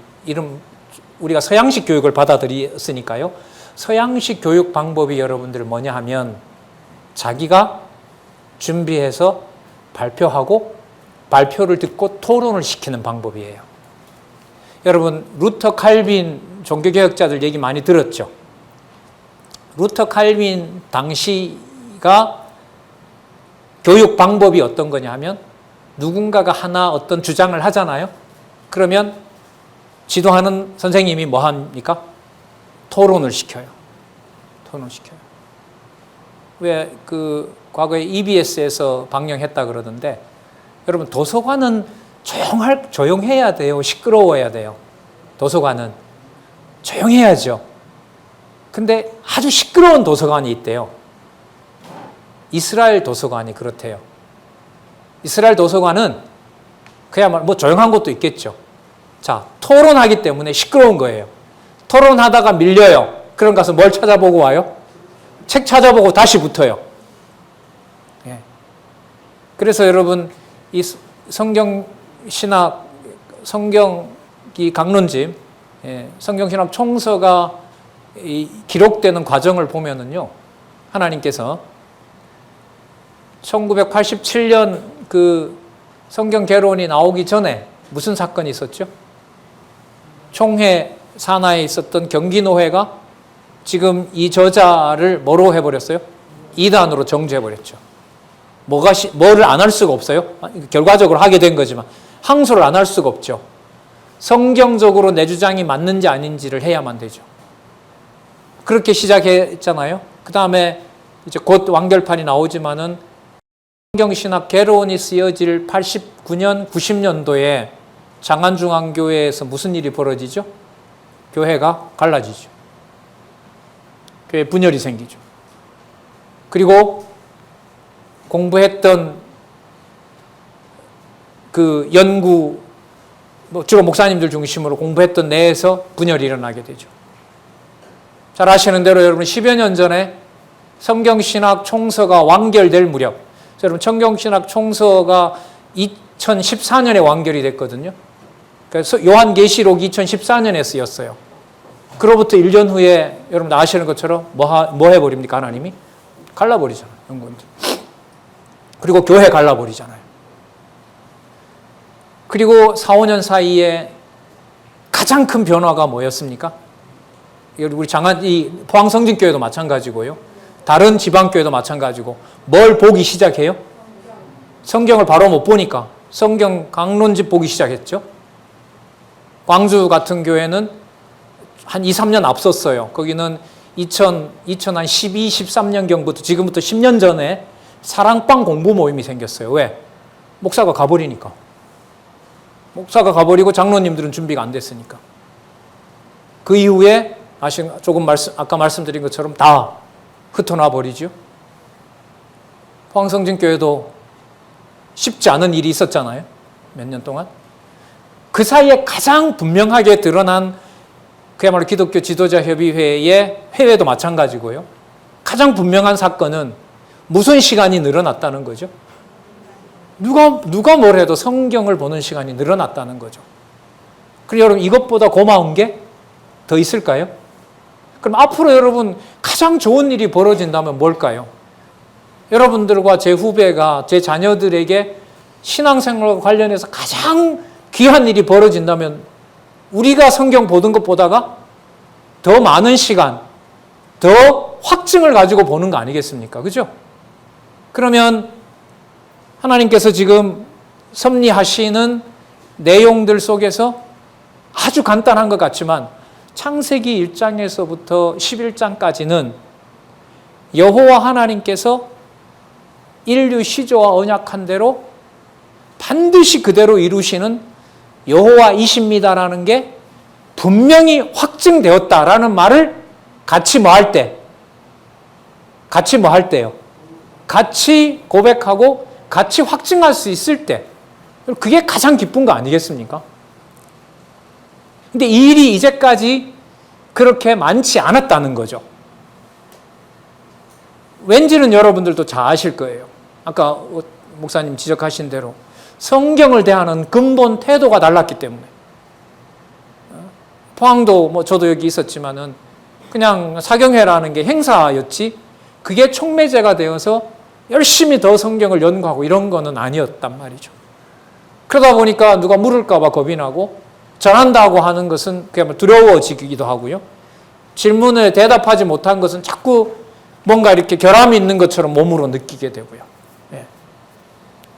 우리가 서양식 교육을 받아들였으니까요. 서양식 교육 방법이 여러분들 뭐냐 하면 자기가 준비해서 발표하고 발표를 듣고 토론을 시키는 방법이에요. 여러분 루터 칼빈 종교개혁자들 얘기 많이 들었죠. 루터 칼빈 당시가 교육 방법이 어떤 거냐 하면 누군가가 하나 어떤 주장을 하잖아요. 그러면 지도하는 선생님이 뭐 합니까? 토론을 시켜요. 토론시켜요. 왜 과거에 EBS에서 방영했다 그러던데 여러분 도서관은 조용해야 돼요? 시끄러워야 돼요? 도서관은 조용해야죠. 근데 아주 시끄러운 도서관이 있대요. 이스라엘 도서관이 그렇대요. 이스라엘 도서관은 그야말로 뭐 조용한 곳도 있겠죠. 자, 토론하기 때문에 시끄러운 거예요. 토론하다가 밀려요. 그럼 가서 뭘 찾아보고 와요? 책 찾아보고 다시 붙어요. 예. 그래서 여러분 이 성경신학, 성경이 강론집, 성경신학 총서가 기록되는 과정을 보면은요, 하나님께서 1987년 그 성경 개론이 나오기 전에 무슨 사건이 있었죠? 총회 산하에 있었던 경기노회가 지금 이 저자를 뭐로 해버렸어요? 이단으로 정죄해버렸죠. 뭐를 안 할 수가 없어요? 결과적으로 하게 된 거지만 항소를 안 할 수가 없죠. 성경적으로 내 주장이 맞는지 아닌지를 해야만 되죠. 그렇게 시작했잖아요. 그 다음에 이제 곧 완결판이 나오지만은 성경신학 개론이 쓰여질 89년, 90년도에 장안중앙교회에서 무슨 일이 벌어지죠? 교회가 갈라지죠. 교회 분열이 생기죠. 그리고 공부했던 그 연구, 주로 목사님들 중심으로 공부했던 내에서 분열이 일어나게 되죠. 잘 아시는 대로 여러분 10여 년 전에 성경신학 총서가 완결될 무렵, 여러분 성경신학 총서가 2014년에 완결이 됐거든요. 그래서 요한계시록이 2014년에 쓰였어요. 그로부터 1년 후에 여러분 아시는 것처럼 뭐 해버립니까? 하나님이 갈라버리잖아요. 연구원들. 그리고 교회 갈라버리잖아요. 그리고 4, 5년 사이에 가장 큰 변화가 뭐였습니까? 우리 이 포항성진교회도 마찬가지고요. 다른 지방교회도 마찬가지고 뭘 보기 시작해요? 성경을 바로 못 보니까 성경 강론집 보기 시작했죠. 광주 같은 교회는 한 2, 3년 앞섰어요. 거기는 2012, 13년경부터 지금부터 10년 전에 사랑방 공부 모임이 생겼어요. 왜? 목사가 가버리니까. 목사가 가버리고 장로님들은 준비가 안 됐으니까. 그 이후에 아까 말씀드린 것처럼 다 흩어놔 버리죠. 포항성진교회도 쉽지 않은 일이 있었잖아요. 몇 년 동안. 그 사이에 가장 분명하게 드러난 그야말로 기독교 지도자협의회의 회회도 마찬가지고요. 가장 분명한 사건은 무슨 시간이 늘어났다는 거죠? 누가 뭘 해도 성경을 보는 시간이 늘어났다는 거죠. 그리고 여러분 이것보다 고마운 게 더 있을까요? 그럼 앞으로 여러분 가장 좋은 일이 벌어진다면 뭘까요? 여러분들과 제 후배가 제 자녀들에게 신앙생활과 관련해서 가장 귀한 일이 벌어진다면 우리가 성경 보던 것보다가 더 많은 시간, 더 확증을 가지고 보는 거 아니겠습니까? 그죠? 그러면 하나님께서 지금 섭리하시는 내용들 속에서 아주 간단한 것 같지만 창세기 1장에서부터 11장까지는 여호와 하나님께서 인류 시조와 언약한 대로 반드시 그대로 이루시는 여호와이십니다라는 게 분명히 확증되었다라는 말을 같이 뭐 할 때? 같이 뭐 할 때요? 같이 고백하고 같이 확증할 수 있을 때. 그게 가장 기쁜 거 아니겠습니까? 근데 이 일이 이제까지 그렇게 많지 않았다는 거죠. 왠지는 여러분들도 잘 아실 거예요. 아까 목사님 지적하신 대로 성경을 대하는 근본 태도가 달랐기 때문에. 포항도 뭐 저도 여기 있었지만은 그냥 사경회라는 게 행사였지 그게 촉매제가 되어서 열심히 더 성경을 연구하고 이런 거는 아니었단 말이죠. 그러다 보니까 누가 물을까 봐 겁이 나고 전한다고 하는 것은 그냥 두려워지기도 하고요. 질문에 대답하지 못한 것은 자꾸 뭔가 이렇게 결함이 있는 것처럼 몸으로 느끼게 되고요. 예.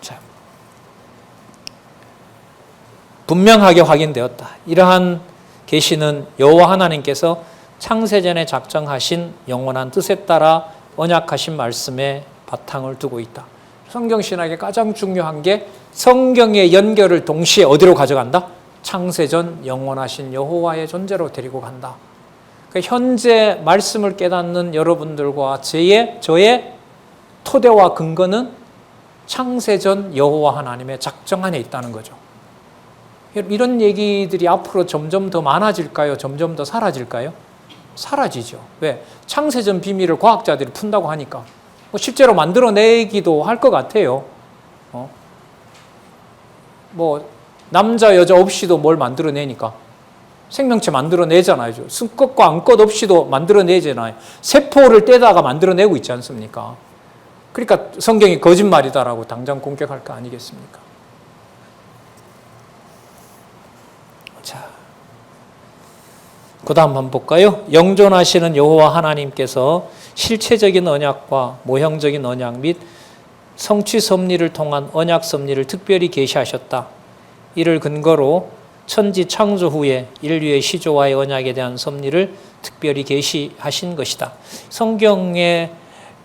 자, 분명하게 확인되었다. 이러한 계시는 여호와 하나님께서 창세전에 작정하신 영원한 뜻에 따라 언약하신 말씀에 바탕을 두고 있다. 성경신학의 가장 중요한 게 성경의 연결을 동시에 어디로 가져간다? 창세전 영원하신 여호와의 존재로 데리고 간다. 그러니까 현재 말씀을 깨닫는 여러분들과 저의 토대와 근거는 창세전 여호와 하나님의 작정 안에 있다는 거죠. 이런 얘기들이 앞으로 점점 더 많아질까요? 점점 더 사라질까요? 사라지죠. 왜? 창세전 비밀을 과학자들이 푼다고 하니까 뭐 실제로 만들어내기도 할 것 같아요. 뭐 남자 여자 없이도 뭘 만들어내니까 생명체 만들어내잖아요. 승것과 암것 없이도 만들어내잖아요. 세포를 떼다가 만들어내고 있지 않습니까? 그러니까 성경이 거짓말이다라고 당장 공격할 거 아니겠습니까? 자, 그 다음 한번 볼까요? 영존하시는 여호와 하나님께서 실체적인 언약과 모형적인 언약 및 성취 섭리를 통한 언약 섭리를 특별히 계시하셨다. 이를 근거로 천지 창조 후에 인류의 시조와의 언약에 대한 섭리를 특별히 계시하신 것이다. 성경에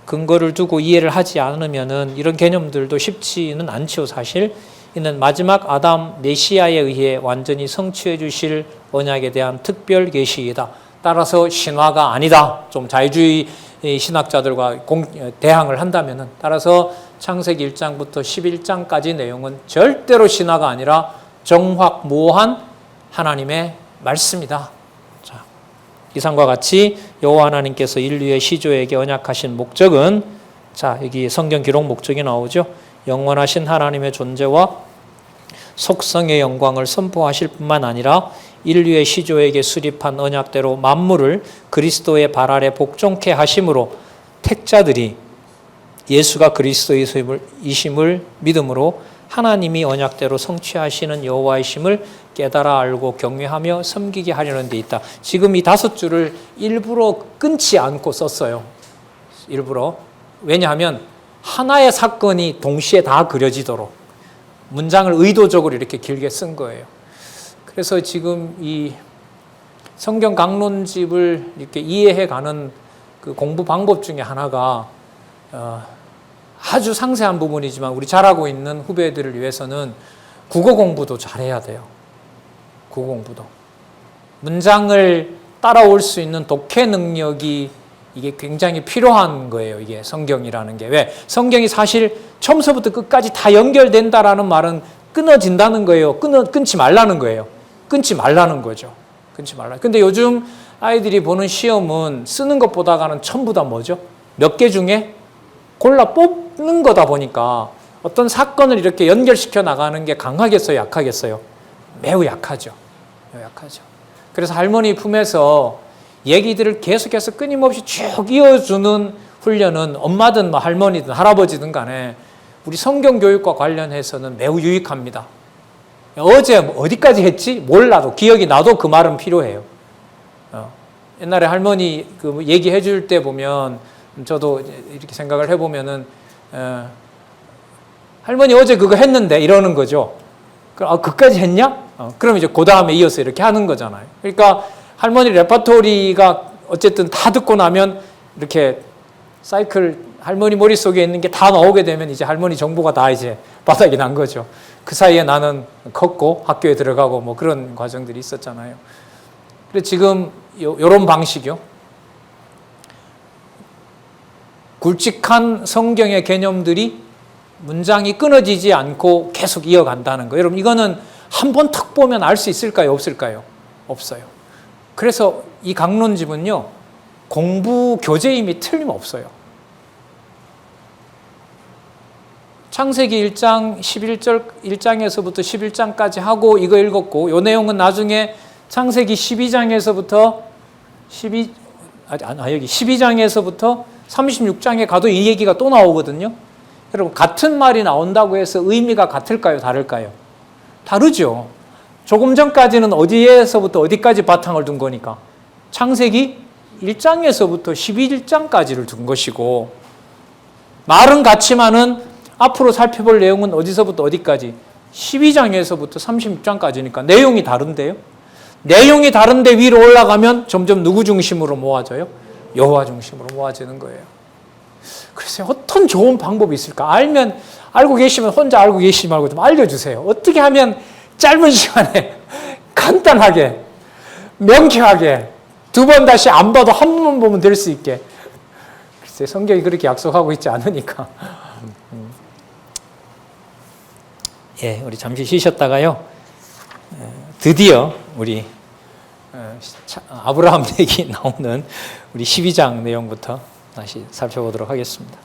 근거를 두고 이해를 하지 않으면은 이런 개념들도 쉽지는 않죠, 사실. 이는 마지막 아담 메시아에 의해 완전히 성취해 주실 언약에 대한 특별 계시이다. 따라서 신화가 아니다. 좀 자유주의 신학자들과 대항을 한다면은 따라서 창세기 1장부터 11장까지 내용은 절대로 신화가 아니라 정확무오한 하나님의 말씀이다. 자, 이상과 같이 여호와 하나님께서 인류의 시조에게 언약하신 목적은 자, 여기 성경 기록 목적이 나오죠. 영원하신 하나님의 존재와 속성의 영광을 선포하실 뿐만 아니라 인류의 시조에게 수립한 언약대로 만물을 그리스도의 발 아래 복종케 하심으로 택자들이 예수가 그리스도이심을 믿음으로 하나님이 언약대로 성취하시는 여호와이심을 깨달아 알고 경외하며 섬기게 하려는 데 있다. 지금 이 5줄을 일부러 끊지 않고 썼어요. 일부러. 왜냐하면 하나의 사건이 동시에 다 그려지도록 문장을 의도적으로 이렇게 길게 쓴 거예요. 그래서 지금 이 성경 강론집을 이렇게 이해해가는 그 공부 방법 중에 하나가 아주 상세한 부분이지만 우리 잘하고 있는 후배들을 위해서는 국어 공부도 잘해야 돼요. 국어 공부도. 문장을 따라올 수 있는 독해 능력이 이게 굉장히 필요한 거예요. 이게 성경이라는 게. 왜? 성경이 사실 처음서부터 끝까지 다 연결된다라는 말은 끊어진다는 거예요. 끊지 말라는 거예요. 끊지 말라는 거죠. 끊지 말라. 근데 요즘 아이들이 보는 시험은 쓰는 것보다가는 전부 다 뭐죠? 몇 개 중에 골라 뽑는 거다 보니까 어떤 사건을 이렇게 연결시켜 나가는 게 강하겠어요? 약하겠어요? 매우 약하죠. 매우 약하죠. 그래서 할머니 품에서 얘기들을 계속해서 끊임없이 쭉 이어주는 훈련은 엄마든 뭐 할머니든 할아버지든 간에 우리 성경 교육과 관련해서는 매우 유익합니다. 어제 어디까지 했지? 몰라도 기억이 나도 그 말은 필요해요. 옛날에 할머니 그 얘기해 줄 때 보면 저도 이렇게 생각을 해보면은 할머니 어제 그거 했는데 이러는 거죠. 그까지 했냐? 그럼 이제 그 다음에 이어서 이렇게 하는 거잖아요. 그러니까 할머니 레퍼토리가 어쨌든 다 듣고 나면 이렇게 사이클 할머니 머릿속에 있는 게 다 나오게 되면 이제 할머니 정보가 다 이제 바닥이 난 거죠. 그 사이에 나는 컸고 학교에 들어가고 뭐 그런 과정들이 있었잖아요. 그래서 지금 요런 방식이요. 굵직한 성경의 개념들이 문장이 끊어지지 않고 계속 이어간다는 거예요. 여러분 이거는 한 번 탁 보면 알 수 있을까요? 없을까요? 없어요. 그래서 이 강론집은요. 공부 교재임이 틀림없어요. 창세기 1장 11절 1장에서부터 11장까지 하고 이거 읽었고 이 내용은 나중에 창세기 12장에서부터 여기 12장에서부터 36장에 가도 이 얘기가 또 나오거든요. 여러분 같은 말이 나온다고 해서 의미가 같을까요? 다를까요? 다르죠. 조금 전까지는 어디에서부터 어디까지 바탕을 둔 거니까 창세기 1장에서부터 11장까지를 둔 것이고 말은 같지만은 앞으로 살펴볼 내용은 어디서부터 어디까지 12장에서부터 36장까지니까 내용이 다른데요. 내용이 다른데 위로 올라가면 점점 누구 중심으로 모아져요? 여호와 중심으로 모아지는 거예요. 그래서 어떤 좋은 방법이 있을까? 알고 계시면 혼자 알고 계시지 말고 좀 알려주세요. 어떻게 하면 짧은 시간에 간단하게 명쾌하게 두 번 다시 안 봐도 한 번만 보면 될 수 있게. 글쎄 성경이 그렇게 약속하고 있지 않으니까. 예, 우리 잠시 쉬셨다가요. 드디어 우리 아브라함 얘기 나오는 우리 12장 내용부터 다시 살펴보도록 하겠습니다.